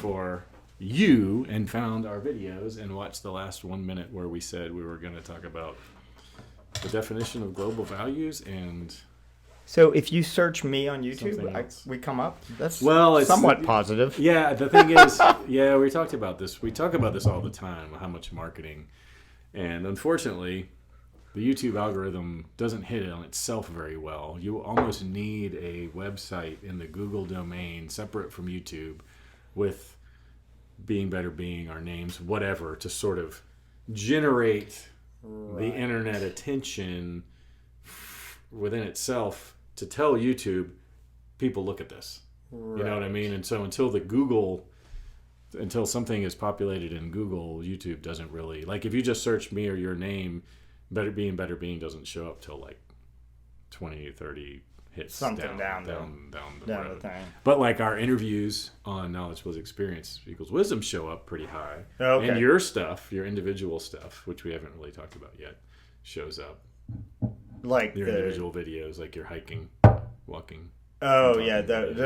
for you and found our videos and watched the last 1 minute where we said we were going to talk about the definition of global values and... So if you search me on YouTube, we come up. That's somewhat positive. Yeah, the thing is, we talked about this. We talk about this all the time, how much marketing. And unfortunately, the YouTube algorithm doesn't hit it on itself very well. You almost need a website in the Google domain separate from YouTube with Being Better Being, our names, whatever, to sort of generate the internet attention within itself to tell YouTube, people look at this. Right. You know what I mean? And so until something is populated in Google, YouTube doesn't really, like if you just search me or your name, Better Being doesn't show up till like 20, 30 hits something down the thing. But like our interviews on Knowledge Plus Experience equals Wisdom show up pretty high. Okay. And your stuff, your individual stuff, which we haven't really talked about yet, shows up. Like your individual videos, like your hiking, walking. Oh yeah,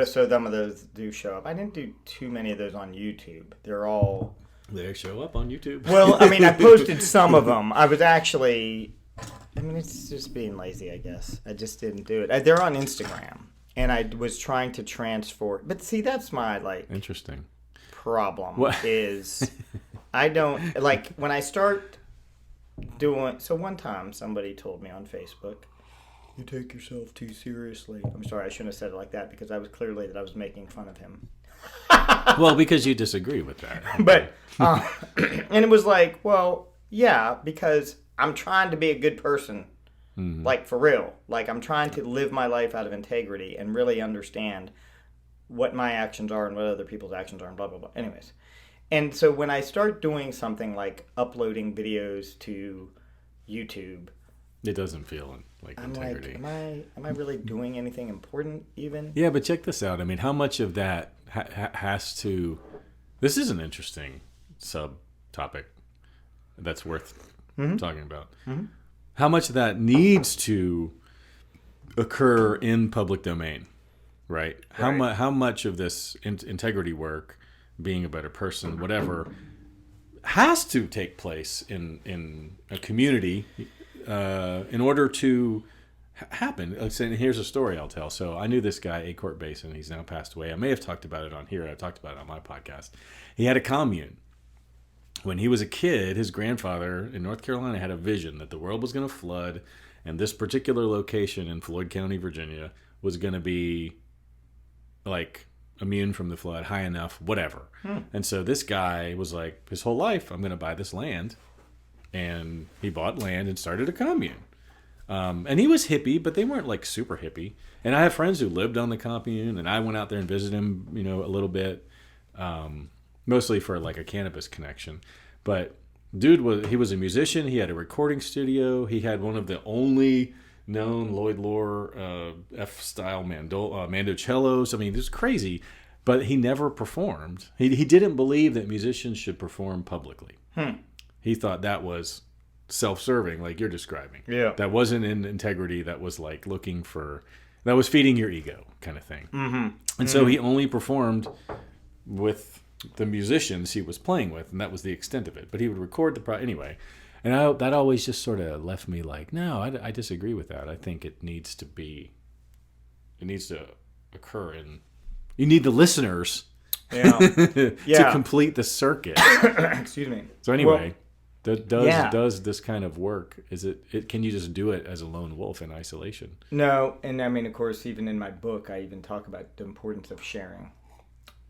so some of those do show up. I didn't do too many of those on YouTube. They show up on YouTube. Well, I mean, I posted some of them. It's just being lazy, I guess. I just didn't do it. They're on Instagram, and I was trying to transfer. But see, that's my interesting problem. What? Is I don't when I start doing. So one time, somebody told me on Facebook, "You take yourself too seriously." I'm sorry, I shouldn't have said it like that because I was making fun of him. Well, because you disagree with that. But and it was like, well, yeah, because I'm trying to be a good person, for real. Like I'm trying to live my life out of integrity and really understand what my actions are and what other people's actions are and blah, blah, blah. Anyways. And so when I start doing something like uploading videos to YouTube, it doesn't feel like integrity. Like, am I really doing anything important even? Yeah, but check this out. I mean, how much of that has to... This is an interesting subtopic that's worth talking about. Mm-hmm. How much of that needs to occur in public domain, right? How much of this integrity work, being a better person, whatever, has to take place in a community in order to happen? Here's a story I'll tell. So I knew this guy, Acort Basin. He's now passed away. I may have talked about it on here. I've talked about it on my podcast. He had a commune. When he was a kid, his grandfather in North Carolina had a vision that the world was going to flood, and this particular location in Floyd County, Virginia, was going to be like immune from the flood, high enough, whatever. And so this guy was like, his whole life, I'm going to buy this land. And he bought land and started a commune. And he was hippie, but they weren't like super hippie. And I have friends who lived on the commune, and I went out there and visited him, a little bit, mostly for like a cannabis connection. But dude was a musician. He had a recording studio. He had one of the only known Lloyd Loar F-style mandocellos. I mean, this is crazy. But he never performed. He didn't believe that musicians should perform publicly. He thought that was self-serving, like you're describing. Yeah. That wasn't in integrity. That was like that was feeding your ego kind of thing. Mm-hmm. And so he only performed with the musicians he was playing with, and that was the extent of it. But he would record anyway. And that always just sort of left me like, no, I disagree with that. I think it needs to occur you need the listeners to complete the circuit. Excuse me. So anyway, does this kind of work? Can you just do it as a lone wolf in isolation? No, and I mean, of course, even in my book, I even talk about the importance of sharing.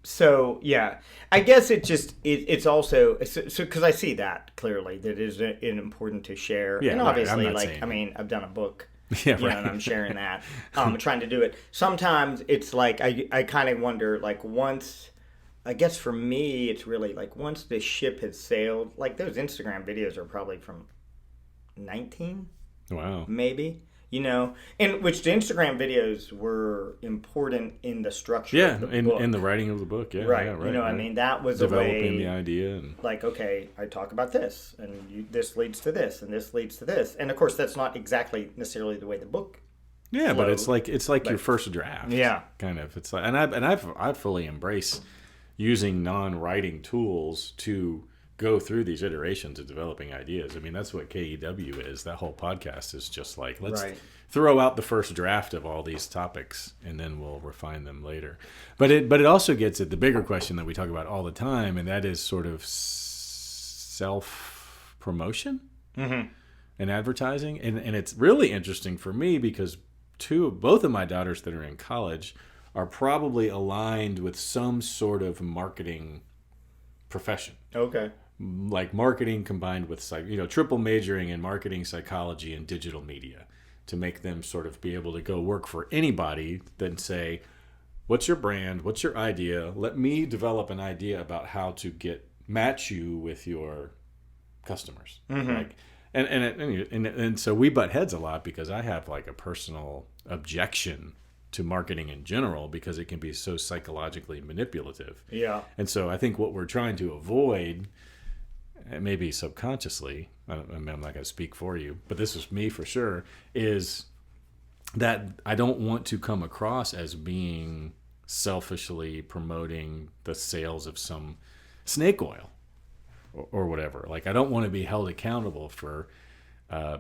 So yeah, I guess it's also because I see that clearly that it is important to share. Yeah, and obviously, right. I've done a book. Yeah, right. And I'm sharing that. Trying to do it. Sometimes it's like I kind of wonder, like once, I guess for me, it's really like once the ship has sailed, like those Instagram videos are probably from 19. Wow. Maybe. And which the Instagram videos were important in the structure of the book. In the writing of the book, yeah. Right. Yeah, right. I mean, that was developing the idea. And... like, okay, I talk about this, and this leads to this, and this leads to this. And, of course, that's not exactly necessarily the way the book flowed, but it's like your first draft. Yeah. Kind of. It's like, and I fully embrace, using non-writing tools to go through these iterations of developing ideas. I mean, that's what KEW is. That whole podcast is just like, let's throw out the first draft of all these topics and then we'll refine them later. But it also gets at the bigger question that we talk about all the time, and that is sort of self-promotion and advertising. And it's really interesting for me because both of my daughters that are in college are probably aligned with some sort of marketing profession. Okay. Like marketing combined with triple majoring in marketing, psychology, and digital media to make them sort of be able to go work for anybody, then say, what's your brand? What's your idea? Let me develop an idea about how to match you with your customers. Like, and so we butt heads a lot because I have like a personal objection to marketing in general because it can be so psychologically manipulative. Yeah. And so I think what we're trying to avoid, maybe subconsciously, I'm not going to speak for you, but this is me for sure, is that I don't want to come across as being selfishly promoting the sales of some snake oil or whatever. Like, I don't want to be held accountable for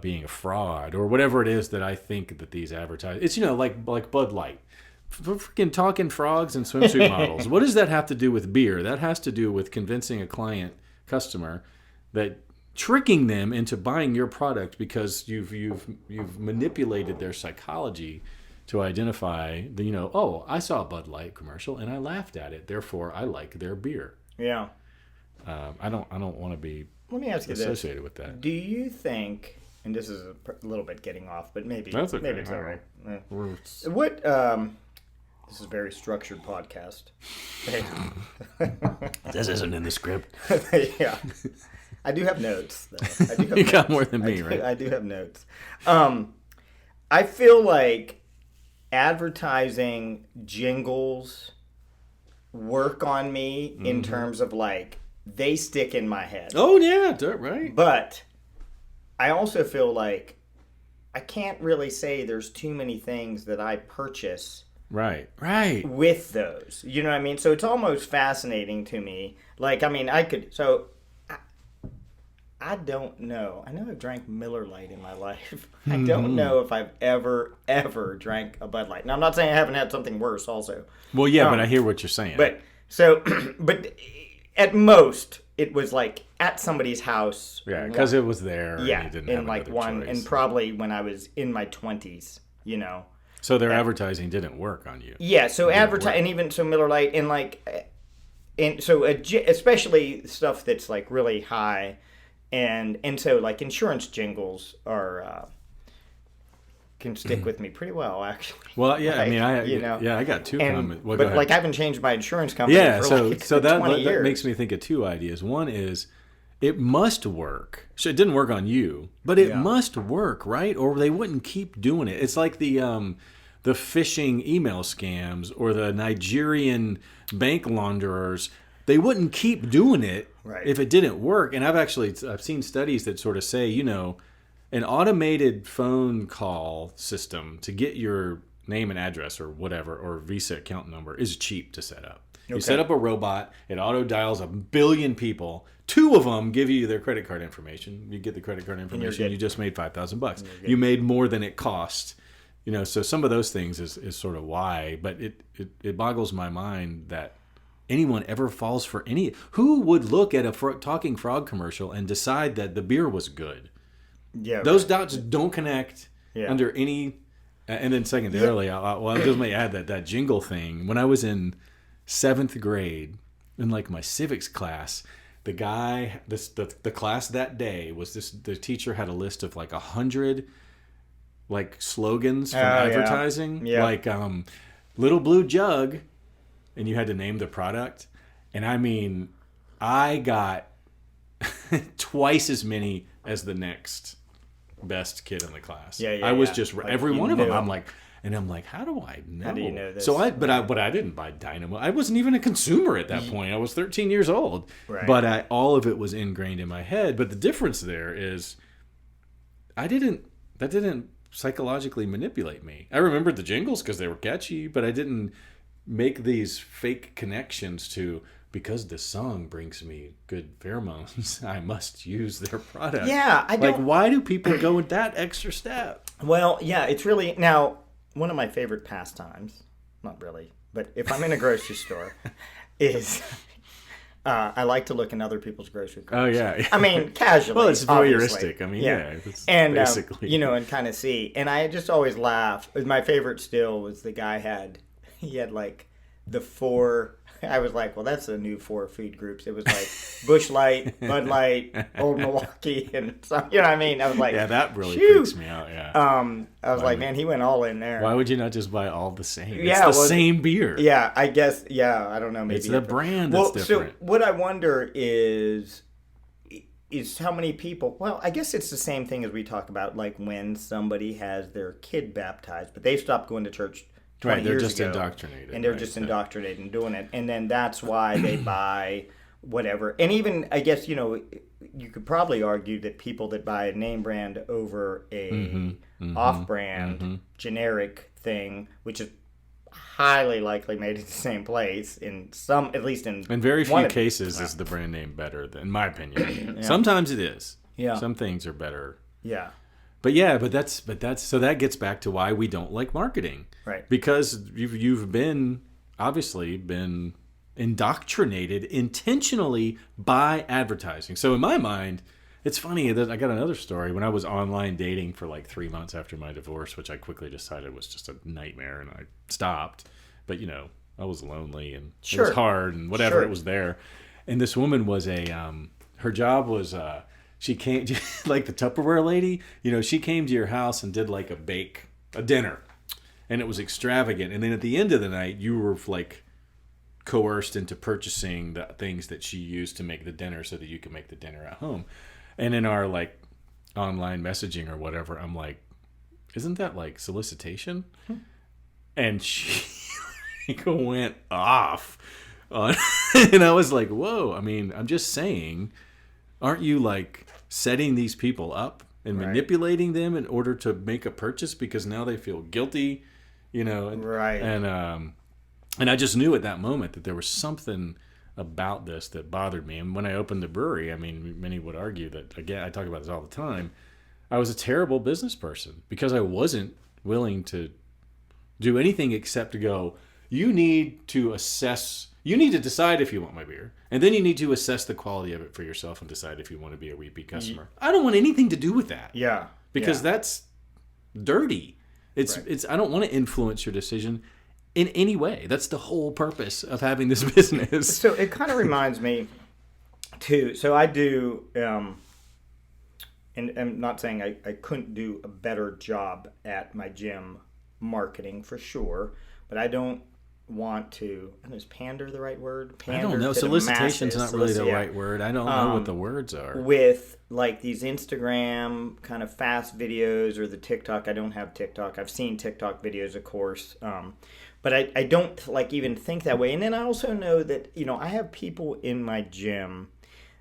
being a fraud or whatever it is that I think that these advertise. It's, like Bud Light. Freaking talking frogs and swimsuit models. What does that have to do with beer? That has to do with convincing a customer that tricking them into buying your product because you've manipulated their psychology to identify I saw a Bud Light commercial and I laughed at it, therefore I like their beer. Yeah. I don't want to be Let me ask you associated with that. Do you think, and this is a little bit getting off, but maybe That's okay. maybe it's all right. What this is a very structured podcast. This isn't in the script. Yeah. I do have notes, though. You got more than me, right? I do have notes. I feel like advertising jingles work on me in terms of like they stick in my head. Oh yeah, right. But I also feel like I can't really say there's too many things that I purchase right with those. You know what I mean? So it's almost fascinating to me. Like, I mean, I don't know. I know I've drank Miller Lite in my life. I don't know if I've ever drank a Bud Light. Now, I'm not saying I haven't had something worse also. Well, yeah, but I hear what you're saying. But at most, it was like at somebody's house. Yeah, because it was there. Yeah, and you didn't in have like one, choice. And probably when I was in my 20s, So their advertising didn't work on you. Yeah, so and even so Miller Lite especially stuff that's like really high. And so like insurance jingles can stick with me pretty well, actually. Well, yeah, like, I got two comments. Well, but like I haven't changed my insurance company for so 20 years. That makes me think of two ideas. One is it must work. So it didn't work on you, but it must work, right? Or they wouldn't keep doing it. It's like the phishing email scams or the Nigerian bank launderers. They wouldn't keep doing it if it didn't work. And I've seen studies that sort of say, an automated phone call system to get your name and address or whatever, or Visa account number is cheap to set up. Okay. You set up a robot, it auto dials 1 billion people. 2 of them give you their credit card information. You get the credit card information. You just made $5,000. You made more than it cost. So some of those things is sort of why. But it boggles my mind that anyone ever falls for who would look at a talking frog commercial and decide that the beer was good? Yeah, those dots don't connect under any. And then secondarily, I just may add that jingle thing. When I was in 7th grade, in like my civics class, the guy, the class that day was the teacher had a list of like 100 like slogans from advertising, like Little Blue Jug. And you had to name the product. And I mean, I got twice as many as the next best kid in the class. I was just like every one of them. I'm like, how do I know? How do you know this? So I didn't buy Dynamo. I wasn't even a consumer at that point. I was 13 years old. Right. But all of it was ingrained in my head. But the difference there is that didn't psychologically manipulate me. I remembered the jingles because they were catchy, but I didn't make these fake connections to because the song brings me good pheromones, I must use their product. Yeah, I like, don't. why do people go with that extra step? Well, yeah, it's really now one of my favorite pastimes. Not really, but if I'm in a grocery store, is I like to look in other people's grocery carts. Oh yeah. I mean, casually. Well, it's obviously. voyeuristic. I mean, yeah, it's and basically and kind of see. And I just always laugh. My favorite still was the guy he had like the 4. I was like, well, that's the new 4 food groups. It was like Busch Light, Bud Light, Old Milwaukee, and some, you know what I mean? I was like, yeah, that really Phew. freaks me out. Yeah. I was like, man, he went all in there. Why would you not just buy all the same? It's Yeah, the same beer. Yeah, I guess. Yeah, I don't know. Maybe It's the brand that's different. So what I wonder is how many people. Well, I guess it's the same thing as we talk about, like when somebody has their kid baptized, but they stopped going to church. Right, they're years just ago, indoctrinated. and they're right? just indoctrinated and doing it, and then that's why they buy whatever. And even I guess you could probably argue that people that buy a name brand over a off-brand generic thing, which is highly likely made in the same place at least in very one few of- cases is the brand name better, in my opinion. Sometimes it is. Yeah. Some things are better. Yeah. But that's so that gets back to why we don't like marketing. Right. Because you've obviously been indoctrinated intentionally by advertising. So in my mind, it's funny that I got another story when I was online dating for like 3 months after my divorce, which I quickly decided was just a nightmare, and I stopped. But I was lonely and it was hard and whatever, Sure. it was there. And this woman was her job was she came like the Tupperware lady. She came to your house and did like a dinner, and it was extravagant. And then at the end of the night, you were like coerced into purchasing the things that she used to make the dinner so that you could make the dinner at home. And in our like online messaging or whatever, I'm like, isn't that like solicitation? And she went off on, and I was like, whoa. I mean, I'm just saying, aren't you like setting these people up and manipulating them in order to make a purchase because now they feel guilty, Right. And I just knew at that moment that there was something about this that bothered me. And when I opened the brewery, I mean, many would argue that, again, I talk about this all the time, I was a terrible business person because I wasn't willing to do anything except to go, you need to decide if you want my beer, and then you need to assess the quality of it for yourself and decide if you want to be a repeat customer. I don't want anything to do with that. Yeah. Because that's dirty. It's I don't want to influence your decision in any way. That's the whole purpose of having this business. So it kind of reminds me too. So I do, and I'm not saying I couldn't do a better job at my gym marketing for sure, but I don't want to. Is pander the right word? Pander I don't know. to the Solicitation's masses. not really the right word. I don't know what the words are. With like these Instagram kind of fast videos or the TikTok. I don't have TikTok. I've seen TikTok videos, of course. But I don't like even think that way. And then I also know that, I have people in my gym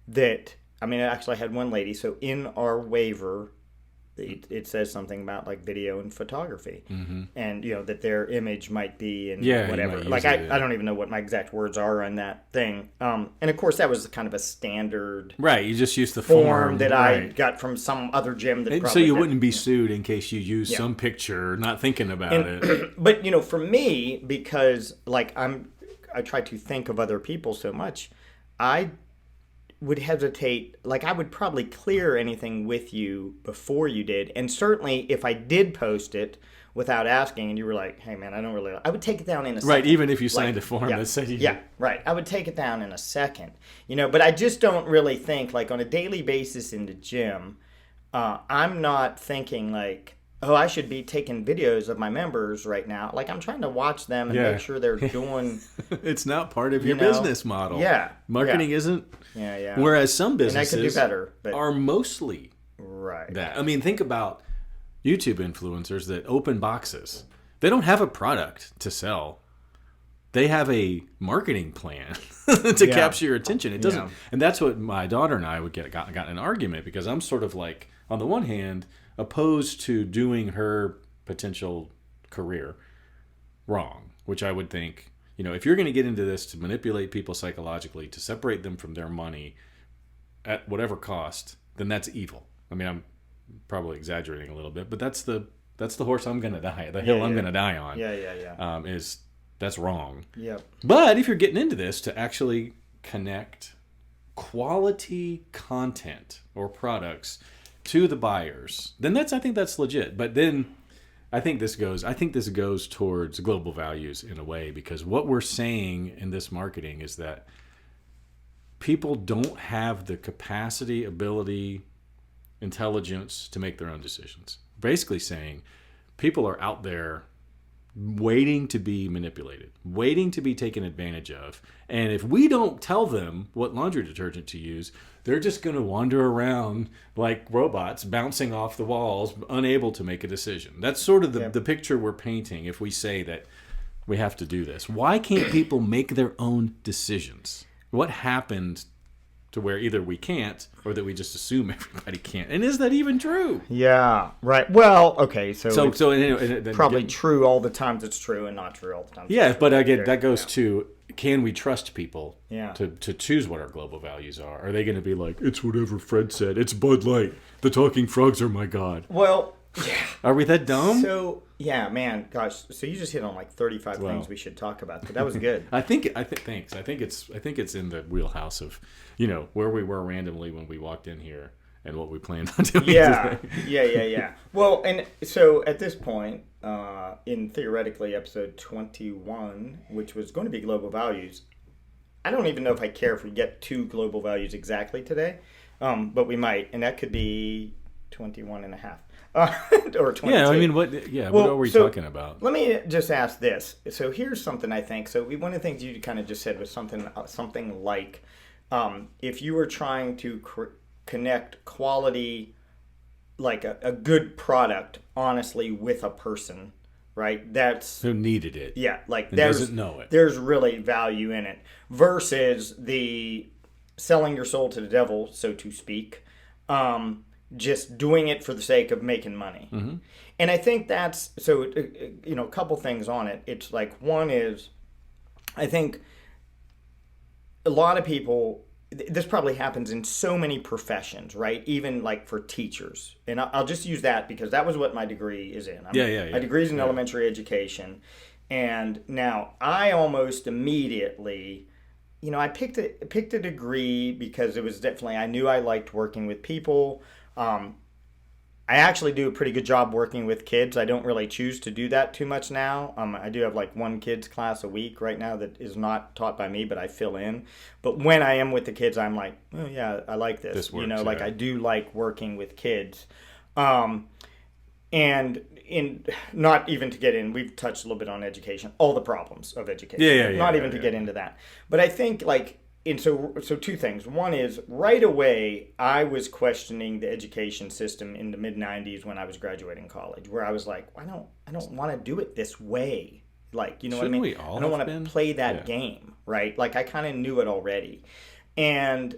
that, I actually had one lady. So in our waiver, it says something about like video and photography, and that their image might be and whatever. Like I don't even know what my exact words are on that thing. And of course that was kind of a standard, right? You just use the form that I got from some other gym that. So you wouldn't be sued in case you use some picture, not thinking about it. But for me, because like I try to think of other people so much, I would hesitate. Like I would probably clear anything with you before you did, and certainly if I did post it without asking, and you were like, "Hey man, I don't really," I would take it down in a second. Right, even if you signed a form that said you. Yeah, right. I would take it down in a second. But I just don't really think like on a daily basis in the gym. I'm not thinking like, oh, I should be taking videos of my members right now. Like I'm trying to watch them and make sure they're doing. It's not part of your business model. Yeah, marketing isn't. Yeah. Whereas some businesses and I could do better, but are mostly that. Think about YouTube influencers that open boxes. They don't have a product to sell. They have a marketing plan to capture your attention. It doesn't, and that's what my daughter and I would got in an argument because I'm sort of like, on the one hand, opposed to doing her potential career wrong, which I would think, if you're going to get into this to manipulate people psychologically, to separate them from their money at whatever cost, then that's evil. I mean, I'm probably exaggerating a little bit, but that's the horse I'm going to die, the hill I'm going to die on. Is that's wrong. Yep. But if you're getting into this to actually connect quality content or products to the buyers, then I think that's legit. But then I think this goes towards global values in a way, because what we're saying in this marketing is that people don't have the capacity, ability, intelligence to make their own decisions. Basically saying people are out there waiting to be manipulated, waiting to be taken advantage of. And if we don't tell them what laundry detergent to use, they're just going to wander around like robots, bouncing off the walls, unable to make a decision. That's sort of the picture we're painting if we say that we have to do this. Why can't people make their own decisions? What happened to where either we can't or that we just assume everybody can't? And is that even true? Yeah, right. Well, okay, so probably again, true all the times it's true and not true all the time. Yeah, but again, that goes to, can we trust people Yeah. to choose what our global values are? Are they going to be like, it's whatever Fred said, it's Bud Light, the talking frogs are my god? Well, yeah. Are we that dumb? So, yeah, man, gosh. So you just hit on like 35 things we should talk about, but that was good. Thanks. I think it's in the wheelhouse of, where we were randomly when we walked in here and what we planned on doing today. Yeah. Well, and so at this point, in theoretically episode 21, which was going to be global values, I don't even know if I care if we get to global values exactly today, but we might, and that could be 21 and a half. Or 22. Yeah, I mean, what are we talking about? Let me just ask this. So here's something I think. So one of the things you kind of just said was something like, if you were trying to connect quality, like a good product, honestly, with a person, right? That's who needed it. Yeah, like doesn't know it. There's really value in it versus the selling your soul to the devil, so to speak. Just doing it for the sake of making money. Mm-hmm. And I think that's, so, a couple things on it. It's like, one is, I think a lot of people, this probably happens in so many professions, right? Even like for teachers. And I'll just use that because that was what my degree is in. My degree is in elementary education. And now I almost immediately, I picked a degree because it was definitely, I knew I liked working with people. I actually do a pretty good job working with kids. I don't really choose to do that too much now. I do have like one kids class a week right now that is not taught by me, but I fill in. But when I am with the kids, I'm like, oh yeah, I like this. This works, like I do like working with kids. And in not even to get in, we've touched a little bit on education, all the problems of education. Not even to get into that. But I think like, and so two things. One is right away I was questioning the education system in the mid 90s when I was graduating college, where I was like, I don't want to do it this way. Like, you know Shouldn't what I mean? we all I don't have want to been? play that game, right? Like I kind of knew it already. And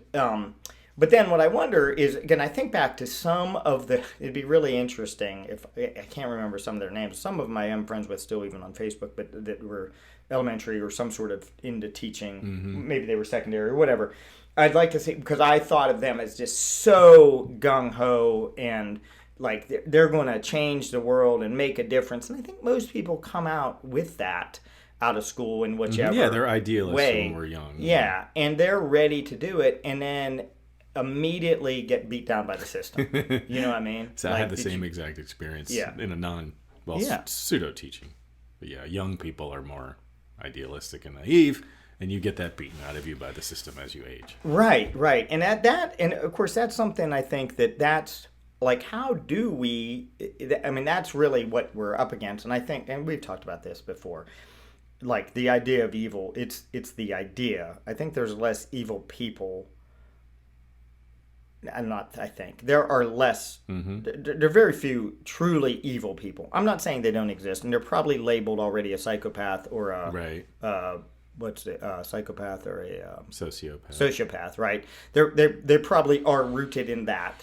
but then what I wonder is, again, I think back to some of it'd be really interesting if, I can't remember some of their names. Some of them I am friends with still even on Facebook, but that were elementary or some sort of into teaching. Mm-hmm. Maybe they were secondary or whatever. I'd like to see, because I thought of them as just so gung-ho and like they're going to change the world and make a difference. And I think most people come out with that out of school in whichever Yeah, they're idealists way. when we're young. Yeah, and they're ready to do it and then immediately get beat down by the system. You know what I mean? So I had the same exact experience in a pseudo-teaching. But yeah, young people are more idealistic and naive, and you get that beaten out of you by the system as you age. Right. And and of course that's something I think that's like, how do we, I mean, that's really what we're up against. And I think, and we've talked about this before, like the idea of evil, it's the idea. I think there's less evil people. I think there are less, there are very few truly evil people. I'm not saying they don't exist, and they're probably labeled already a psychopath or a, psychopath or a sociopath, right? They probably are rooted in that,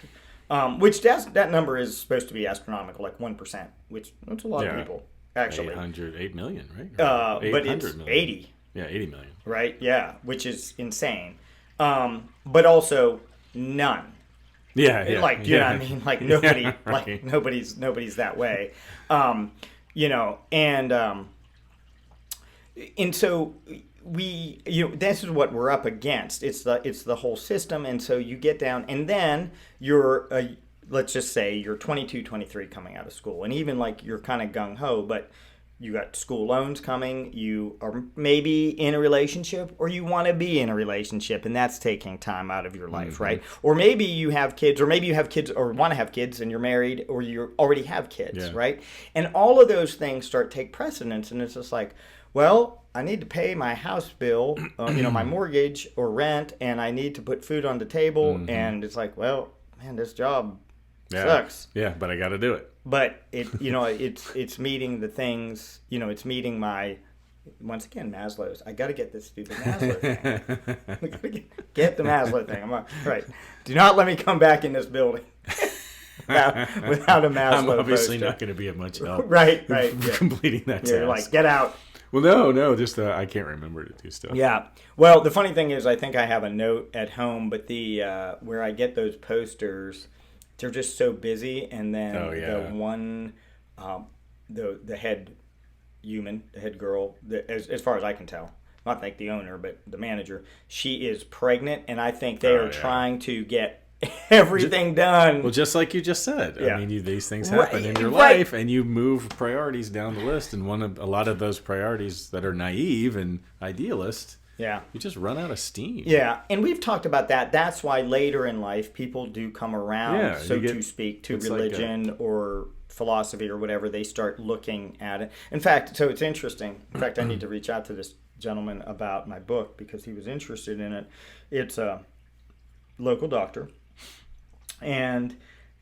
which that number is supposed to be astronomical, like 1%, which that's a lot of people, actually. 8 million, right? But it's million. 80. Yeah, 80 million. right? Yeah, which is insane. But also none. Yeah, yeah. Like, you know what I mean? Like nobody, Yeah, right. like nobody's that way. You know, and so this is what we're up against. It's the whole system. And so you get down, and then you're let's just say you're 22, 23 coming out of school, and even like you're kind of gung-ho, but you got school loans coming, you are maybe in a relationship, or you want to be in a relationship, and that's taking time out of your life, right? Or maybe you have kids, or maybe you have kids or want to have kids and you're married, or you already have kids, right? And all of those things start to take precedence, and it's just like, well, I need to pay my house bill, my mortgage or rent, and I need to put food on the table, and it's like, well, man, this job sucks. Yeah, but I got to do it. But it's meeting the things, it's meeting my, once again, Maslow's. I got to get this stupid Maslow thing. I got to get the Maslow thing. I'm right. Do not let me come back in this building without a Maslow. I'm obviously poster. not going to be of much help. Right. Completing that task. You're like, get out. Well, no, just I can't remember to do stuff. Yeah. Well, the funny thing is, I think I have a note at home, but the where I get those posters, they're just so busy, and then the one, the head human, the head girl, as far as I can tell, not like the owner, but the manager, she is pregnant, and I think they are trying to get everything done. Well, just like you just said, Yeah. I mean, these things happen in your life, and you move priorities down the list, and a lot of those priorities that are naive and idealist. Yeah. You just run out of steam. Yeah, and we've talked about that. That's why later in life people do come around, to speak, to religion or philosophy or whatever. They start looking at it. In fact, so it's interesting. In fact, I need to reach out to this gentleman about my book because he was interested in it. It's a local doctor, and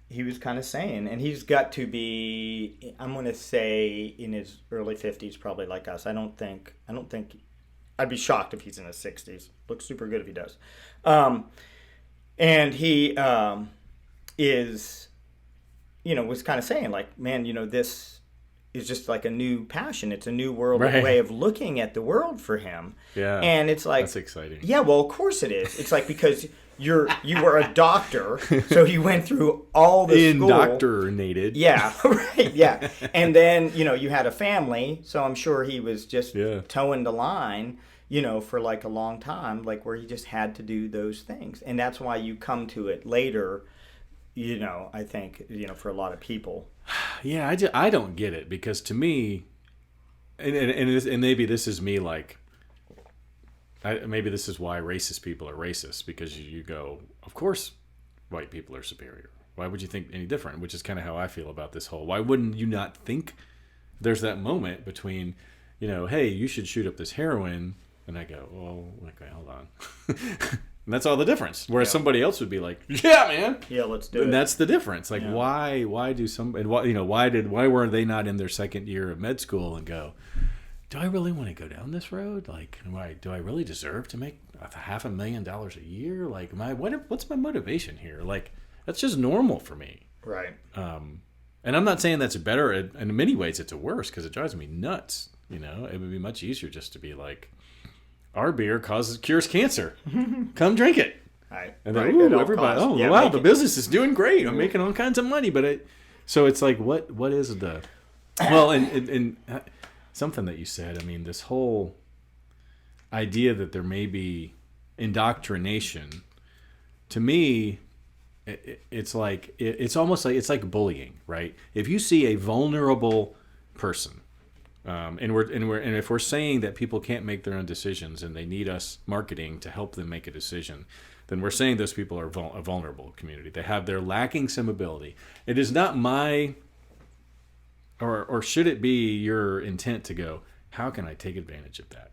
he was kind of saying, and he's got to be, I'm going to say, in his early 50s, probably like us. I don't think. I'd be shocked if he's in his 60s. Looks super good if he does. And he is, was kind of saying, like, man, this is just like a new passion. It's a new world, way of looking at the world for him. Yeah. And it's like... That's exciting. Yeah, well, of course it is. It's like because you were a doctor, so you went through all the school. Indoctrinated. Yeah, right, yeah. And then, you had a family, so I'm sure he was just towing the line, for like a long time, like where he just had to do those things. And that's why you come to it later, I think, for a lot of people. Yeah, I don't get it because to me, and maybe this is me like, maybe this is why racist people are racist, because you go, of course white people are superior. Why would you think any different? Which is kind of how I feel about this whole, why wouldn't you not think there's that moment between, hey, you should shoot up this heroin, and I go, well, okay, hold on. And that's all the difference. Whereas somebody else would be like, yeah, man. Yeah, let's do it. And that's the difference. Like, why do some, and why weren't they not in their second year of med school and go, do I really want to go down this road? Like, do I really deserve to make $500,000 a year? Like, what's my motivation here? Like, that's just normal for me. Right. And I'm not saying that's better. In many ways, it's a worse because it drives me nuts. It would be much easier just to be like, our beer cures cancer. Come drink it. Right. And then, everybody, wow, the business is doing great. I'm making all kinds of money. But so it's like, what is the, well, and something that you said, I mean, this whole idea that there may be indoctrination, to me, it's like, it's almost like, it's like bullying, right? If you see a vulnerable person, and if we're saying that people can't make their own decisions and they need us marketing to help them make a decision, then we're saying those people are a vulnerable community. They're lacking some ability. It is not my, or should it be your intent to go, how can I take advantage of that?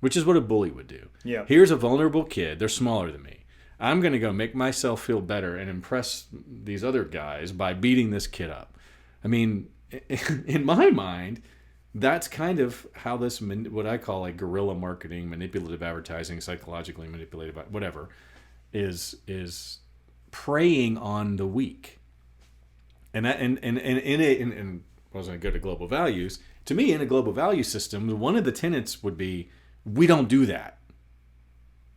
Which is what a bully would do. Yeah. Here's a vulnerable kid. They're smaller than me. I'm going to go make myself feel better and impress these other guys by beating this kid up. I mean, in my mind, that's kind of how this, what I call like guerrilla marketing, manipulative advertising, psychologically manipulative, whatever, is preying on the weak. And I was going to go to global values. To me, in a global value system, one of the tenets would be We don't do that.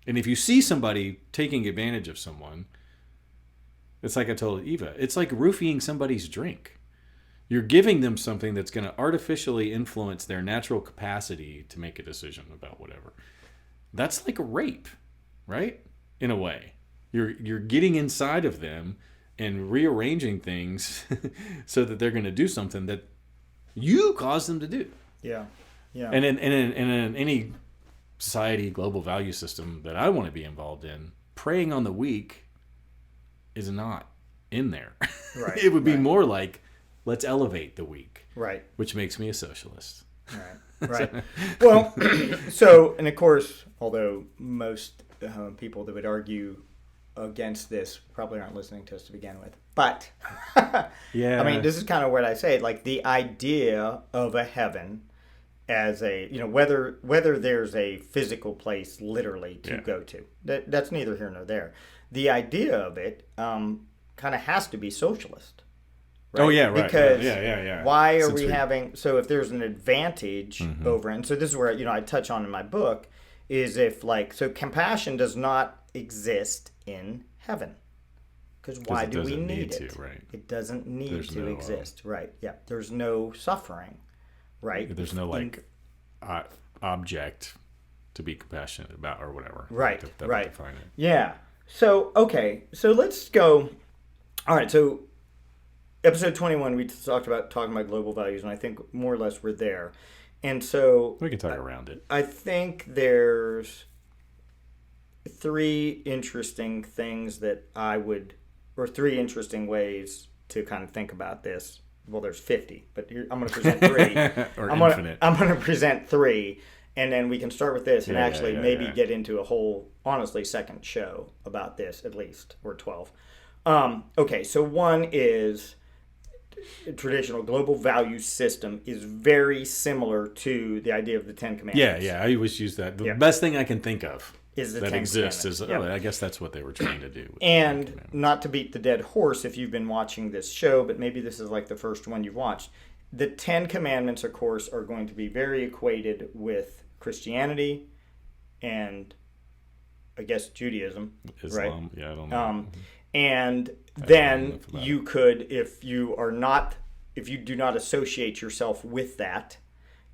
And if you see somebody taking advantage of someone, it's like I told Eva, it's like roofing somebody's drink. You're giving them something that's going to artificially influence their natural capacity to make a decision about whatever. That's like a rape, right? In a way. You're getting inside of them and rearranging things so that they're going to do something that you caused them to do. Yeah. Yeah. And in any society, global value system that I want to be involved in, preying on the weak is not in there. Right. It would be more like, let's elevate the weak. Right. Which makes me a socialist. Right. Right. Well, so, and of course, although most people that would argue against this probably aren't listening to us to begin with, but yeah, I mean, this is kind of what I say, like the idea of a heaven as a, whether there's a physical place literally to go to, that's neither here nor there. The idea of it kind of has to be socialist. Right? Oh yeah, right. Because yeah. Why are we having? So if there's an advantage over, and so this is where I touch on in my book, is if so compassion does not exist in heaven, because why do we need it? Right. It doesn't need to exist. Right. Yeah. There's no suffering. Right. There's no object to be compassionate about or whatever. Right. That right. Define it. Yeah. So okay. So let's go. All right. So. Episode 21, we talking about global values, and I think more or less we're there. And so... We can talk around it. I think there's 3 interesting things that or 3 interesting ways to kind of think about this. Well, there's 50, but I'm going to present 3. Or infinite. I'm going to present 3, and then we can start with this and maybe get into a whole, honestly, second show about this, at least, or 12. Okay, so one is... traditional global value system is very similar to the idea of the Ten Commandments. Yeah, I always use that. The best thing I can think of is the that Ten exists is, Commandments. I guess that's what they were trying to do. And not to beat the dead horse if you've been watching this show, but maybe this is like the first one you've watched. The Ten Commandments, of course, are going to be very equated with Christianity and, I guess, Judaism. Islam, right? Yeah, I don't know. And then you could, if you do not associate yourself with that,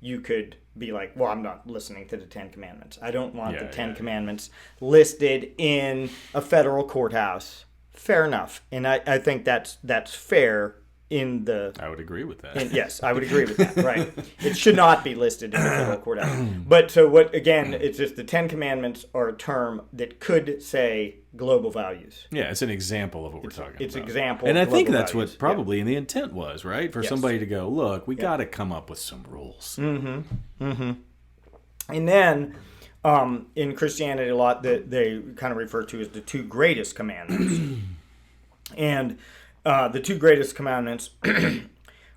you could be like, well, I'm not listening to the Ten Commandments. I don't want the Ten Commandments listed in a federal courthouse. Fair enough. And I think that's fair in the... I would agree with that. Yes, I would agree with that, right. It should not be listed in the federal courthouse. But so what, again, it's just the Ten Commandments are a term that could say global values. Yeah, it's an example of what we're talking about. It's example and of I think global that's values. what probably the intent was, right? For Yes. somebody to go, look, we got to come up with some rules. Mm-hmm. Mm-hmm. And then in Christianity a lot that they kind of refer to as the 2 greatest commandments. And the 2 greatest commandments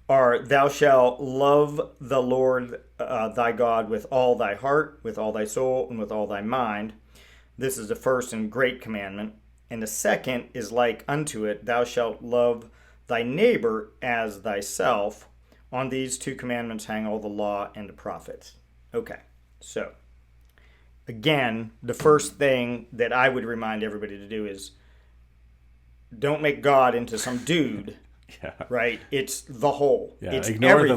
are, thou shalt love the Lord thy God with all thy heart, with all thy soul, and with all thy mind. This is the first and great commandment. And the second is like unto it, thou shalt love thy neighbor as thyself. On these 2 commandments hang all the law and the prophets. Okay, so again, the first thing that I would remind everybody to do is don't make God into some dude. Yeah. Right? It's the whole. Yeah, it's ignore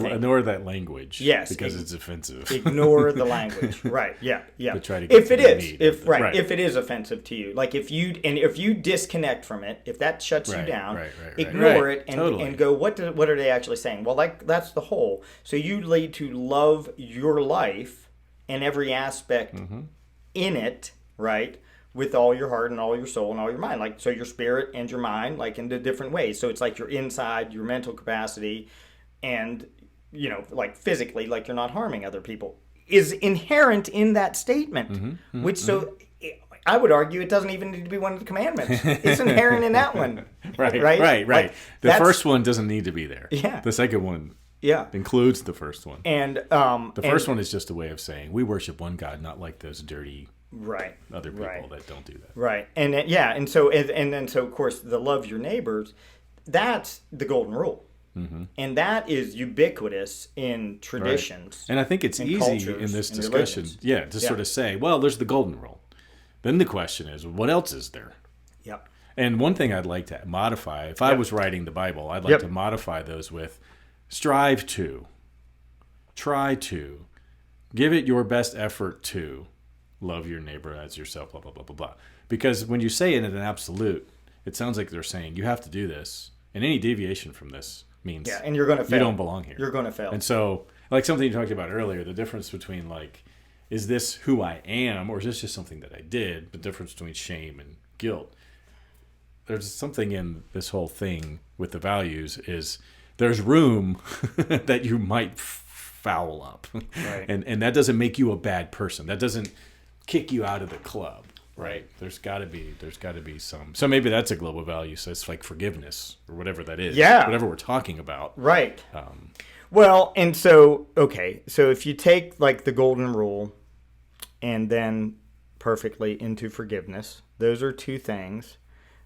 that language. Yes. Because it's offensive. Ignore the language. Right. Yeah. Yeah. To try to get if it is, meat if it is offensive to you, like if you disconnect from it, if that shuts you down, ignore it and go, what are they actually saying? Well, that's the whole. So you need to love your life and every aspect in it, right? With all your heart and all your soul and all your mind. Like, so your spirit and your mind, like in the different ways. So it's like your inside, your mental capacity, and, like physically, like you're not harming other people, is inherent in that statement. So I would argue it doesn't even need to be one of the commandments. It's inherent in that one. Right. Like, the first one doesn't need to be there. Yeah. The second one includes the first one. And the first one is just a way of saying we worship one God, not like those dirty other people that don't do that. Right. And and so of course the love your neighbors, that's the golden rule. And that is ubiquitous in traditions. And I think it's and easy cultures in this and discussion, religions. to sort of say, well, there's the golden rule. Then the question is, what else is there? Yep. And one thing I'd like to modify, if I was writing the Bible, I'd like to modify those with strive to, try to, give it your best effort to love your neighbor as yourself, blah, blah, blah, blah, blah. Because when you say it in an absolute, it sounds like they're saying you have to do this. And any deviation from this means and you're going to fail. You don't belong here. You're going to fail. And so, like something you talked about earlier, the difference between like, is this who I am or is this just something that I did? The difference between shame and guilt. There's something in this whole thing with the values is there's room that you might foul up. Right. And that doesn't make you a bad person. That doesn't kick you out of the club. Right. There's got to be some. So maybe that's a global value. So it's like forgiveness or whatever that is. Yeah. Whatever we're talking about. Right. Well, and so, okay. So if you take like the golden rule and then perfectly into forgiveness, those are two things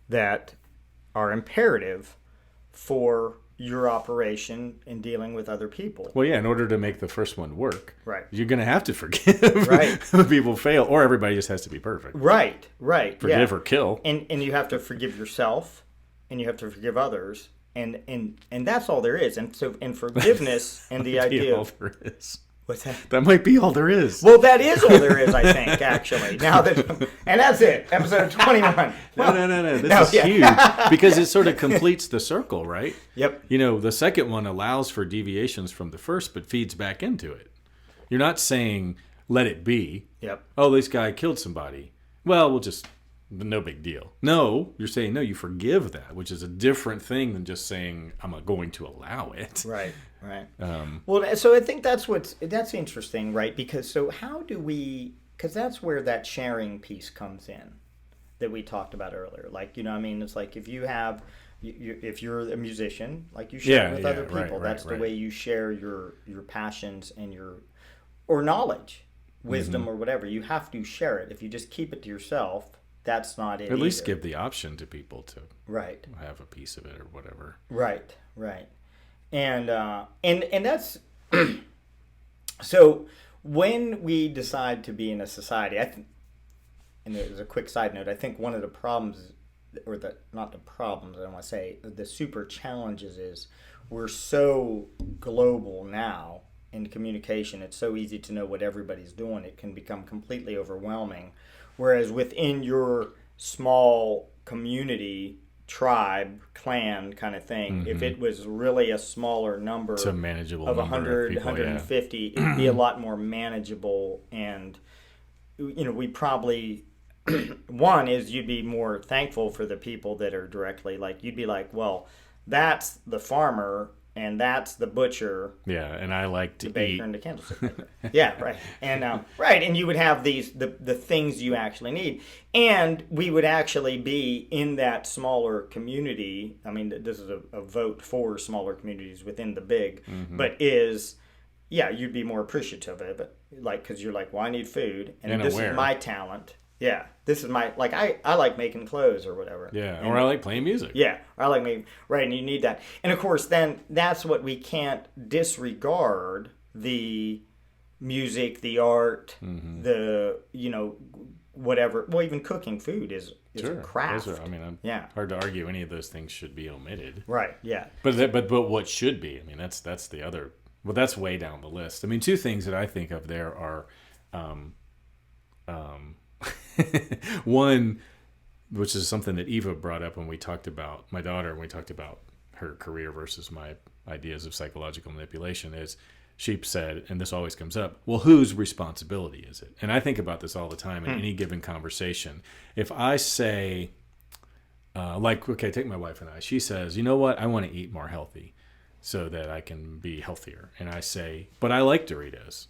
that are imperative for your operation in dealing with other people. Well, yeah, in order to make the first one work, right, you're going to have to forgive right. when people fail, or everybody just has to be perfect. Right. Forgive or kill. And you have to forgive yourself, and you have to forgive others, and that's all there is. And so, in forgiveness and the idea all there is. What's that? That might be all there is. Well, that is all there is, I think, actually. Now that, and that's it, episode 21. No. This is huge because it sort of completes the circle, right? Yep. You know, the second one allows for deviations from the first, but feeds back into it. You're not saying let it be. Yep. Oh, this guy killed somebody. Well, we'll just no big deal. No, you're saying no. You forgive that, which is a different thing than just saying I'm going to allow it. Right. Well, so I think that's interesting, right? Because so how do we? Because that's where that sharing piece comes in, that we talked about earlier. Like, you know, what I mean, it's like if you have, if you're a musician, like you share with other people. That's the way you share your passions and or knowledge, wisdom, or whatever. You have to share it. If you just keep it to yourself, that's not it. At least give the option to people to have a piece of it or whatever. Right. And that's so when we decide to be in a society, and there's a quick side note, I think one of the problems, or not the problems, I don't want to say, the super challenges is we're so global now in communication. It's so easy to know what everybody's doing. It can become completely overwhelming. Whereas within your small community, tribe, clan kind of thing, if it was really a smaller number, it's a manageable of number 100, of people, 150, it'd be a lot more manageable. And, you know, we probably, one is you'd be more thankful for the people that are directly, like, you'd be like, well, that's the farmer and that's the butcher. Yeah, and I like to the baker eat. And the candlestick maker. Yeah, right. And and you would have the things you actually need, and we would actually be in that smaller community. I mean, this is a vote for smaller communities within the big, but you'd be more appreciative of it, like, because you're like, well, I need food, and this is my talent. Yeah, this is my, like, I like making clothes or whatever. Yeah, or I like playing music. Yeah, or I like making, right, and you need that. And, of course, then that's what we can't disregard, the music, the art, the, you know, whatever. Well, even cooking food is a craft. Hard to argue any of those things should be omitted. Right, yeah. But what should be, I mean, that's the other, well, that's way down the list. I mean, two things that I think of there are, one, which is something that Eva brought up when we talked about my daughter, when we talked about her career versus my ideas of psychological manipulation, is she said, and this always comes up, well, whose responsibility is it? And I think about this all the time in any given conversation. If I say, okay, take my wife and I, she says, you know what, I want to eat more healthy so that I can be healthier. And I say, but I like Doritos.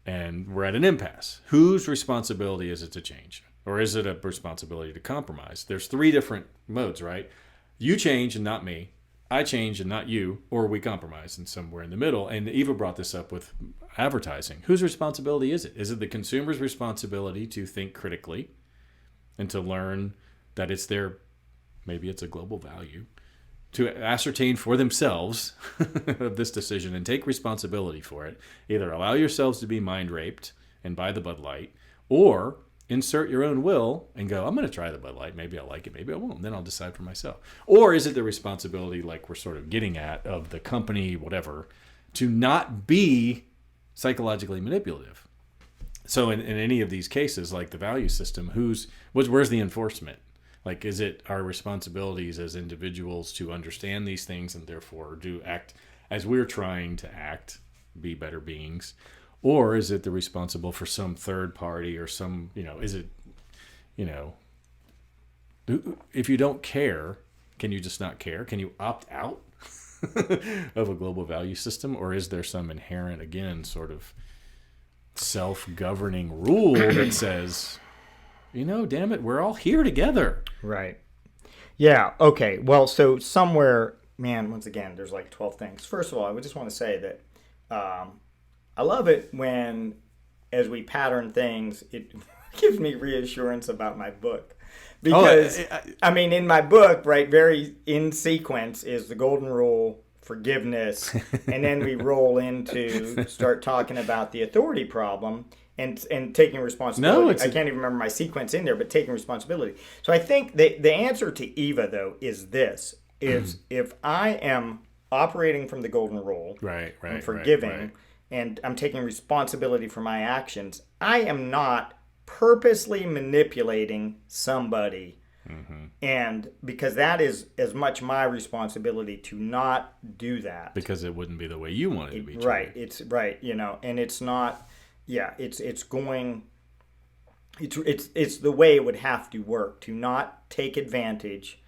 And we're at an impasse. Whose responsibility is it to change? Or is it a responsibility to compromise? There's three different modes, right? You change and not me. I change and not you. Or we compromise and somewhere in the middle. And Eva brought this up with advertising. Whose responsibility is it? Is it the consumer's responsibility to think critically and to learn that it's maybe it's a global value, to ascertain for themselves of this decision and take responsibility for it. Either allow yourselves to be mind raped and buy the Bud Light, or insert your own will and go, I'm going to try the Bud Light. Maybe I'll like it, maybe I won't. Then I'll decide for myself. Or is it the responsibility, like we're sort of getting at, of the company, whatever, to not be psychologically manipulative? So in any of these cases, like the value system, where's the enforcement? Like, is it our responsibilities as individuals to understand these things and therefore do act as we're trying to act, be better beings? Or is it the responsible for some third party or some, is it, if you don't care, can you just not care? Can you opt out of a global value system? Or is there some inherent, again, sort of self-governing rule that says, damn it, we're all here together. Right. Yeah. Okay. Well, so somewhere, man, once again, there's like 12 things. First of all, I would just want to say that I love it when, as we pattern things, it gives me reassurance about my book. Because, in my book, right, very in sequence is the golden rule, forgiveness, and then we roll into start talking about the authority problem. And taking responsibility. I can't even remember my sequence in there, but taking responsibility. So I think the answer to Eva, though, is this. Is if I am operating from the golden rule, right, and forgiving, and I'm taking responsibility for my actions, I am not purposely manipulating somebody. And because that is as much my responsibility to not do that. Because it wouldn't be the way you want it to be. Right. It's right, and it's not... Yeah, it's the way it would have to work to not take advantage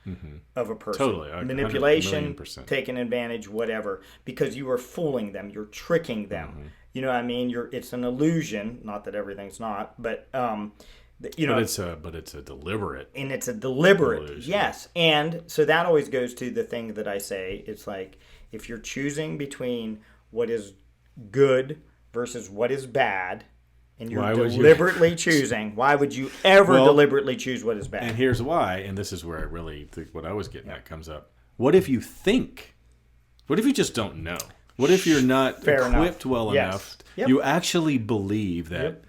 of a person. Totally, manipulation, taking advantage, whatever, because you are fooling them, you're tricking them. You know what I mean? It's an illusion. Not that everything's not, but but it's a deliberate. And it's a deliberate, illusion. yes. And so that always goes to the thing that I say. It's like if you're choosing between what is good versus what is bad, and you're deliberately choosing. Why would you ever deliberately choose what is bad? And here's why, and this is where I really think what I was getting at comes up. What if you think? What if you just don't know? What if you're not equipped well enough? Yep. You actually believe that,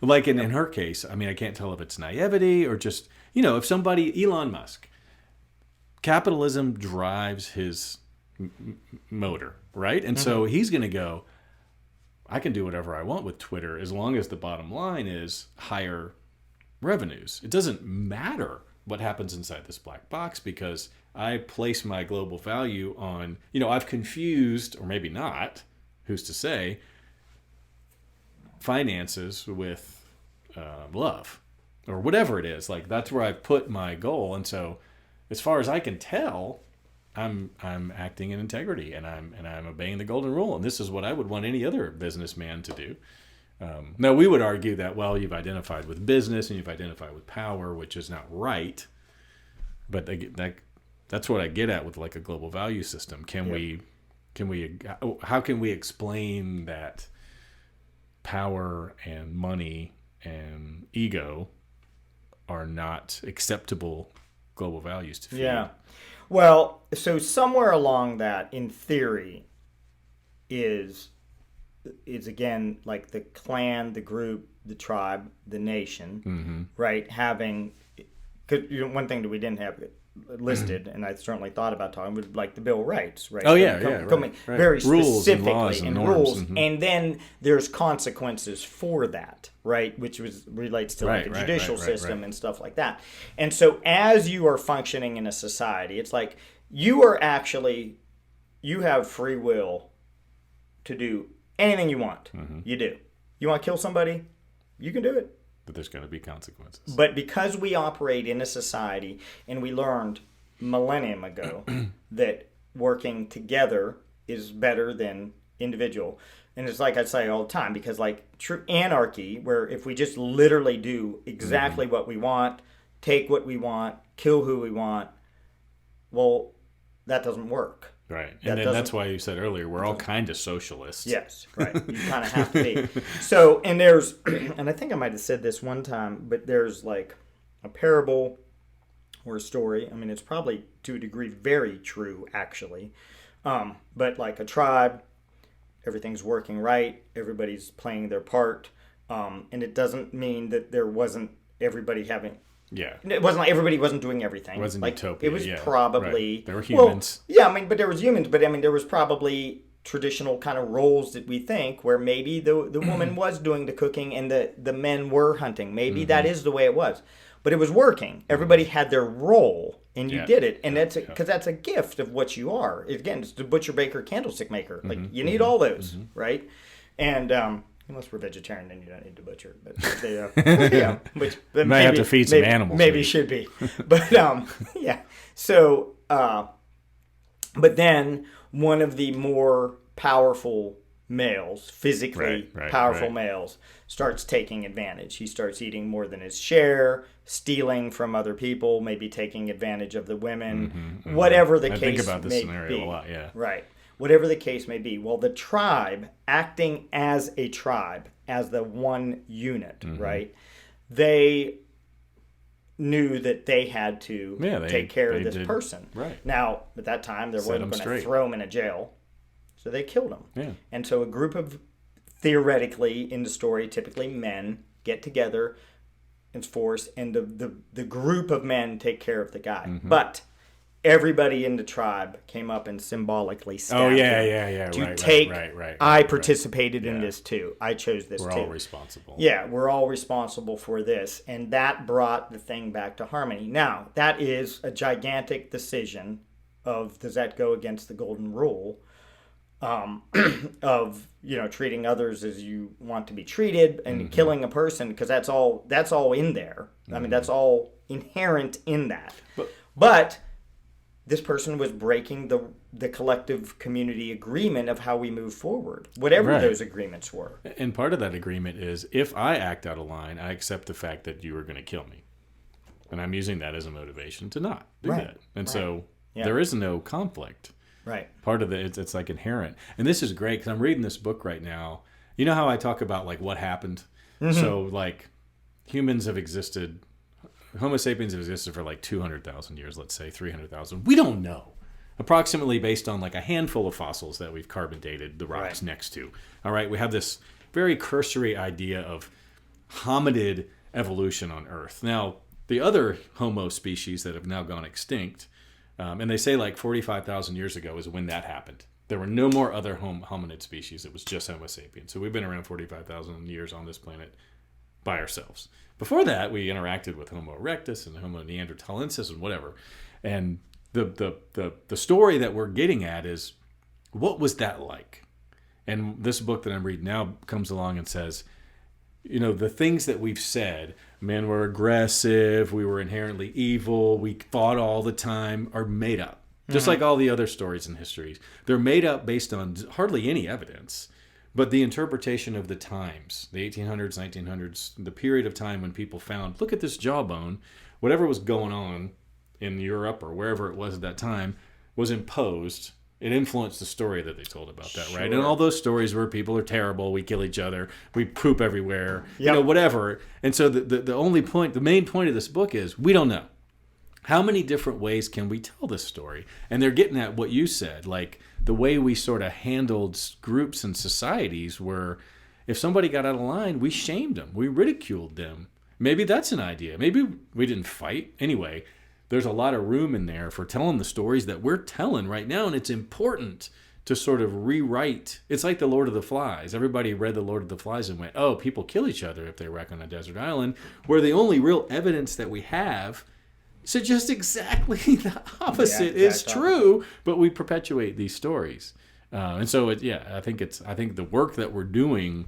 like in her case, I can't tell if it's naivety or just, if somebody, Elon Musk, capitalism drives his motor, right? And so he's going to go, I can do whatever I want with Twitter as long as the bottom line is higher revenues. It doesn't matter what happens inside this black box because I place my global value on, I've confused, or maybe not, who's to say, finances with love or whatever it is. Like that's where I've put my goal. And so as far as I can tell, I'm acting in integrity and I'm obeying the golden rule, and this is what I would want any other businessman to do. Now we would argue that you've identified with business and you've identified with power, which is not right. But that's what I get at with like a global value system. How can we explain that power and money and ego are not acceptable global values to feed? Yeah. Well, so somewhere along that, in theory, is again like the clan, the group, the tribe, the nation, right? Having, because one thing that we didn't have listed, and I certainly thought about talking, was like the Bill of Rights, right? Oh yeah, coming right. Very rules specifically and rules, and then there's consequences for that, right? Which relates to like the judicial system and stuff like that. And so as you are functioning in a society, it's like you have free will to do anything you want. You do. You want to kill somebody? You can do it. But there's going to be consequences. But because we operate in a society, and we learned millennium ago that working together is better than individual. And it's like I say all the time, because like true anarchy, where if we just literally do exactly what we want, take what we want, kill who we want, well, that doesn't work. Right. And then that's why you said earlier, we're all kind of socialists. Yes, right. You kind of have to be. So, and there's, and I think I might have said this one time, but there's like a parable or a story. I mean, it's probably to a degree very true, actually. But like a tribe, everything's working right, everybody's playing their part, and it doesn't mean that there wasn't everybody having. Yeah. It wasn't like everybody wasn't doing everything. It wasn't like, utopia. It was yeah, probably. right. There were humans. Well, yeah, I mean, but there was humans. But I mean, there was probably traditional kind of roles that we think where maybe the woman was doing the cooking and the men were hunting. Maybe that is the way it was. But it was working. Everybody had their role, and you did it. And that's because that's a gift of what you are. Again, it's the butcher, baker, candlestick maker. Like you need all those, right? And unless we're vegetarian, then you don't need to butcher. But yeah, which might have to feed some animals. Maybe should be. But yeah. So, but then one of the more powerful males, physically powerful males, starts taking advantage. He starts eating more than his share, stealing from other people, maybe taking advantage of the women, whatever the case may be. I think about this scenario a lot, yeah. Right. Whatever the case may be. Well, the tribe, acting as a tribe, as the one unit, right, they knew that they had to take care of this person. Right. Now, at that time, there wasn't going to throw him in a jail. So they killed him. Yeah. And so a group of, theoretically, in the story, typically men, get together in force, and the group of men take care of the guy. But everybody in the tribe came up and symbolically stabbed him. To take, I participated in this too. I chose this too. We're all responsible. Yeah, we're all responsible for this. And that brought the thing back to harmony. Now, that is a gigantic decision of, does that go against the golden rule? Of treating others as you want to be treated and killing a person, because that's all in there. I mean, that's all inherent in that. But this person was breaking the collective community agreement of how we move forward, whatever those agreements were. And part of that agreement is, if I act out of line, I accept the fact that you are going to kill me, and I'm using that as a motivation to not do that. And so there is no conflict. Right. Part of it's like inherent. And this is great because I'm reading this book right now. You know how I talk about like what happened? So like humans have existed, Homo sapiens have existed for like 200,000 years, let's say 300,000. We don't know. Approximately based on like a handful of fossils that we've carbon dated the rocks next to. All right. We have this very cursory idea of hominid evolution on Earth. Now, the other Homo species that have now gone extinct, and they say like 45,000 years ago is when that happened. There were no more other hominid species. It was just Homo sapiens. So we've been around 45,000 years on this planet by ourselves. Before that, we interacted with Homo erectus and Homo neanderthalensis and whatever. And the story that we're getting at is, what was that like? And this book that I'm reading now comes along and says, the things that we've said, men were aggressive, we were inherently evil, we fought all the time, are made up. Just like all the other stories and histories. They're made up based on hardly any evidence, but the interpretation of the times, the 1800s, 1900s, the period of time when people found, look at this jawbone, whatever was going on in Europe or wherever it was at that time was imposed. It influenced the story that they told about that, right? And all those stories where people are terrible, we kill each other, we poop everywhere, whatever. And so the main point of this book is, we don't know. How many different ways can we tell this story? And they're getting at what you said, like the way we sort of handled groups and societies where if somebody got out of line, we shamed them, we ridiculed them. Maybe that's an idea. Maybe we didn't fight. Anyway, there's a lot of room in there for telling the stories that we're telling right now, and it's important to sort of rewrite. It's like the Lord of the Flies. Everybody read the Lord of the Flies and went, oh, people kill each other if they wreck on a desert island, where the only real evidence that we have suggests exactly the opposite is true, but we perpetuate these stories. And so, I think the work that we're doing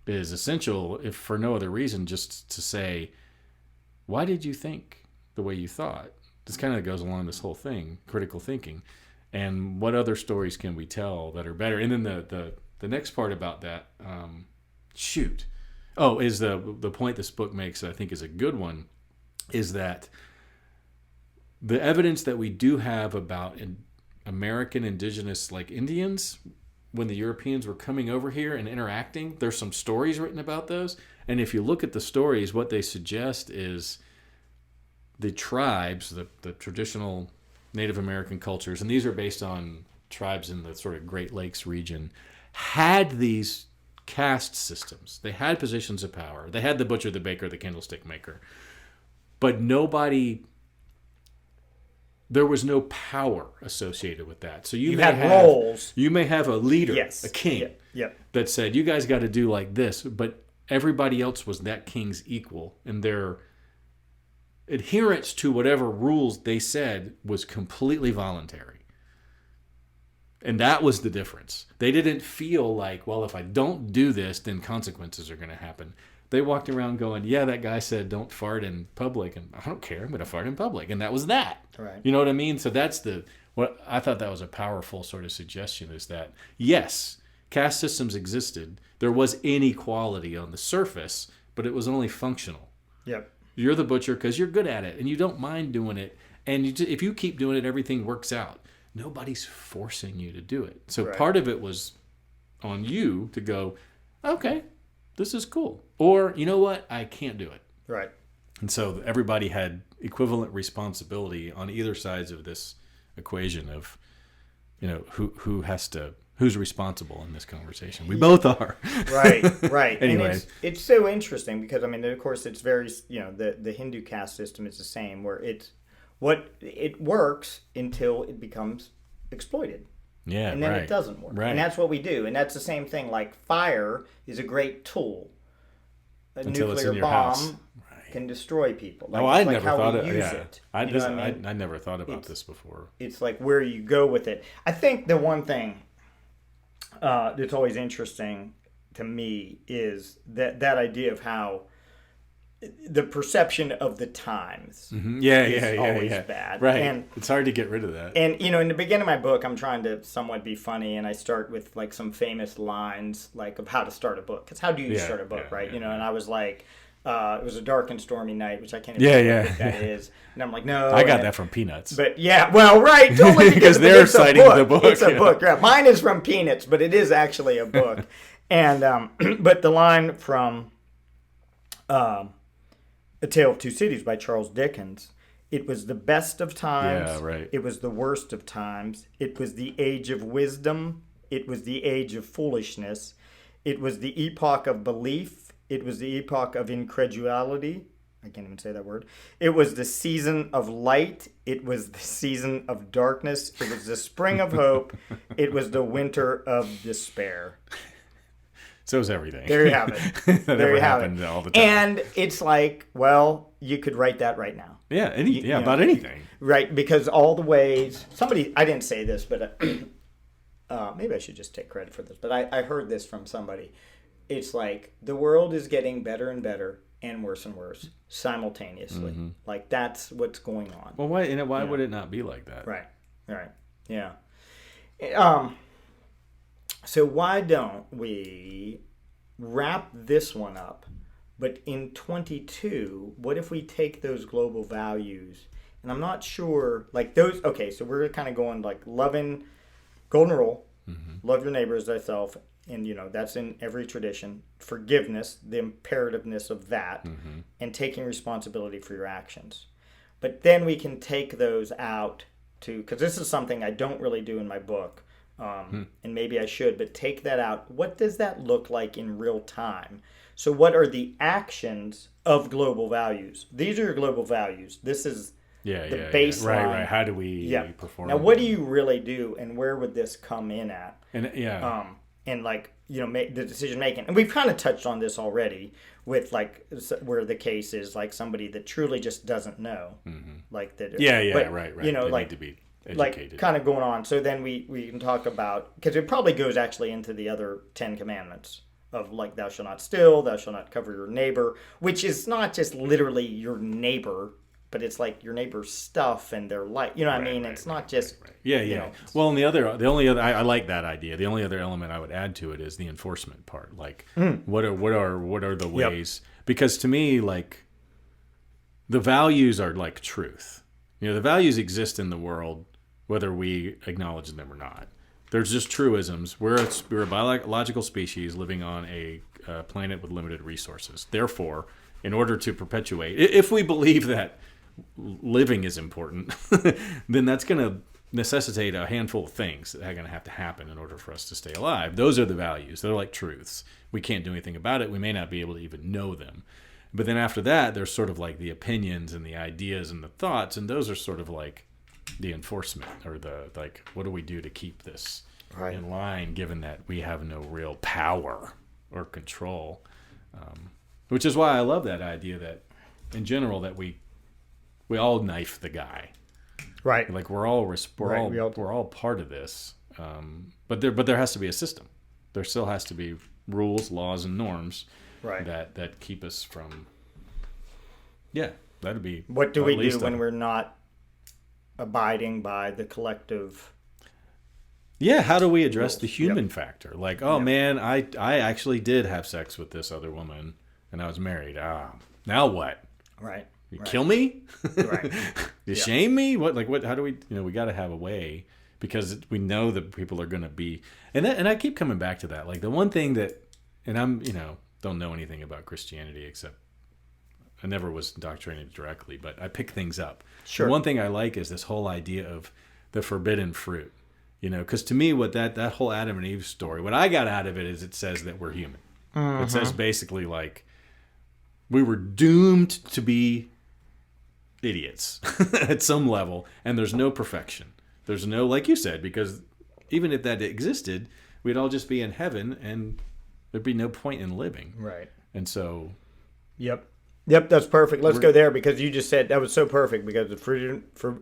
is essential, if for no other reason, just to say, why did you think the way you thought? This kind of goes along this whole thing, critical thinking, and what other stories can we tell that are better? And then the next part about that, is the point this book makes that I think is a good one, is that the evidence that we do have about American indigenous, like Indians, when the Europeans were coming over here and interacting, there's some stories written about those. And if you look at the stories, what they suggest is the tribes, the traditional Native American cultures, and these are based on tribes in the sort of Great Lakes region, had these caste systems. They had positions of power. They had the butcher, the baker, the candlestick maker. But there was no power associated with that. So you had roles. You may have a leader, Yes. a king, Yep. that said, you guys got to do like this, but everybody else was that king's equal, and their adherence to whatever rules they said was completely voluntary. And that was the difference. They didn't feel like, well, if I don't do this, then consequences are going to happen. They walked around going, yeah, that guy said don't fart in public, and I don't care, I'm going to fart in public. And that was that. Right. You know what I mean? So that's what I thought that was a powerful sort of suggestion, is that, yes, caste systems existed. There was inequality on the surface, but it was only functional. Yep. You're the butcher because you're good at it, and you don't mind doing it. And if you keep doing it, everything works out. Nobody's forcing you to do it. So part of it was on you to go, okay, this is cool. Or, you know what? I can't do it. Right. And so everybody had equivalent responsibility on either sides of this equation of, who's responsible in this conversation. We both are. Right. Anyway. And it's so interesting because, of course, it's very, the Hindu caste system is the same, where it works until it becomes exploited. Yeah, and then it doesn't work. Right. And that's what we do. And that's the same thing. Like fire is a great tool. Until it's in nuclear your bomb house. can destroy people. Like, I it's never how thought we of use yeah. it. I You know what I mean? never thought about this before. It's like where you go with it. I think the one thing that's always interesting to me is that idea of how the perception of the times is always bad. Right. And it's hard to get rid of that. And, in the beginning of my book, I'm trying to somewhat be funny, and I start with, like, some famous lines, like, of how to start a book. Because how do you start a book, right? And I was like, it was a dark and stormy night, which I can't even remember what that is. And I'm like, no. I got that from Peanuts. But, yeah, well, right, totally. Because they're citing the book. It's a book. Yeah. Mine is from Peanuts, but it is actually a book. And, but the line from... A Tale of Two Cities by Charles Dickens. It was the best of times. Yeah, right. It was the worst of times. It was the age of wisdom. It was the age of foolishness. It was the epoch of belief. It was the epoch of incredulity. I can't even say that word. It was the season of light. It was the season of darkness. It was the spring of hope. It was the winter of despair. So is everything. There you have it. There you have it. All the time. And it's like, well, you could write that right now. Yeah, about anything. Right, because all the ways... I didn't say this, but maybe I should just take credit for this, but I heard this from somebody. It's like, the world is getting better and better and worse simultaneously. Mm-hmm. Like, that's what's going on. Well, why would it not be like that? Right, yeah. So why don't we wrap this one up, but in 22, what if we take those global values, and I'm not sure, like those, okay, so we're kind of going like loving, golden rule, love your neighbor as thyself, and that's in every tradition, forgiveness, the imperativeness of that, and taking responsibility for your actions. But then we can take those out to, because this is something I don't really do in my book, and maybe I should, but take that out. What does that look like in real time? So what are the actions of global values? These are your global values. This is the baseline. Right. How do we perform? Now, what do you really do, and where would this come in at? And and like, make the decision making. And we've kind of touched on this already with like where the case is like somebody that truly just doesn't know. Like that. Right. They need to be educated. Like kind of going on. So then we can talk about, because it probably goes actually into the other 10 commandments of like, thou shalt not steal, thou shalt not cover your neighbor, which is not just literally your neighbor, but it's like your neighbor's stuff and their life. You know what I mean? It's not just... Yeah. Well, and the only other, I like that idea. The only other element I would add to it is the enforcement part. Like, what are the ways? Because to me, like, the values are like truth. The values exist in the world, whether we acknowledge them or not. There's just truisms. We're a biological species living on a planet with limited resources. Therefore, in order to perpetuate, if we believe that living is important, then that's going to necessitate a handful of things that are going to have to happen in order for us to stay alive. Those are the values. They're like truths. We can't do anything about it. We may not be able to even know them. But then after that, there's sort of like the opinions and the ideas and the thoughts, and those are sort of like the enforcement, or the like, what do we do to keep this in line, given that we have no real power or control? Which is why I love that idea that, in general, that we all knife the guy. Right. Like we're all part of this, but there has to be a system. There still has to be rules, laws, and norms that keep us from. Yeah, that'd be. What do we do when we're not abiding by the collective? Yeah, how do we address the human factor? Like, oh man, I actually did have sex with this other woman, and I was married. Now what? Right. You kill me? Right. You shame me? What? How do we? We got to have a way, because we know that people are going to be, and I keep coming back to that. Like the one thing that, and I'm don't know anything about Christianity except I never was indoctrinated directly, but I pick things up. Sure. The one thing I like is this whole idea of the forbidden fruit. Because to me, what that whole Adam and Eve story, what I got out of it is it says that we're human. Mm-hmm. It says basically like we were doomed to be idiots at some level, and there's no perfection. There's no, like you said, because even if that existed, we'd all just be in heaven, and there'd be no point in living. Right. And so. Yep, that's perfect. Let's go there, because you just said that was so perfect, because the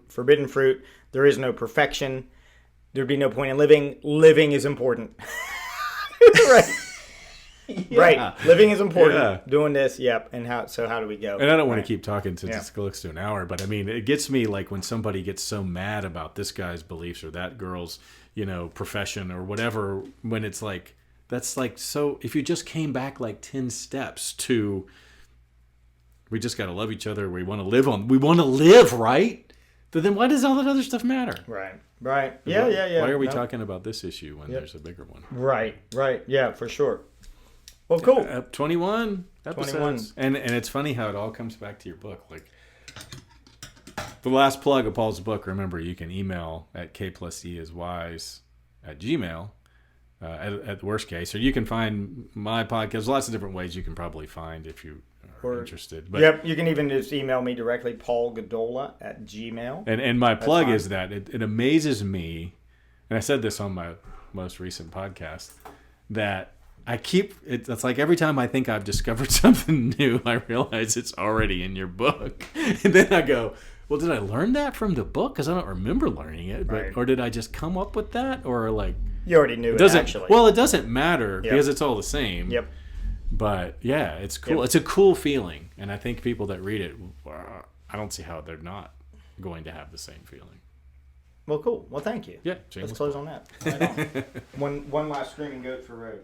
forbidden fruit, there is no perfection. There'd be no point in living. Living is important. Right. Yeah. Right. Living is important. Yeah. Doing this, yep. And how do we go? And I don't want to keep talking since it's close to an hour, but I mean, it gets me like when somebody gets so mad about this guy's beliefs or that girl's, profession or whatever, when it's like, that's like, so if you just came back like 10 steps to, we just got to love each other. We want to live, right? Then why does all that other stuff matter? Right. Yeah. Why are we talking about this issue when there's a bigger one? Right. Yeah, for sure. Well, cool. 21 episodes. 21. And it's funny how it all comes back to your book. Like, the last plug of Paul's book, remember, you can email at k+e@gmail, at the worst case. Or you can find my podcast. Lots of different ways you can probably find if you are interested. But, you can even just email me directly, paulgadola@gmail. And my plug is that it amazes me, and I said this on my most recent podcast, that it's like every time I think I've discovered something new, I realize it's already in your book. And then I go, well, did I learn that from the book? Because I don't remember learning it. Or did I just come up with that? Or like... You already knew it, actually. Well, it doesn't matter because it's all the same. Yep. But yeah, it's cool. Yep. It's a cool feeling. And I think people that read it, I don't see how they're not going to have the same feeling. Well, cool. Well, thank you. Yeah. Let's close on that. Right on. One last screaming goat for Road.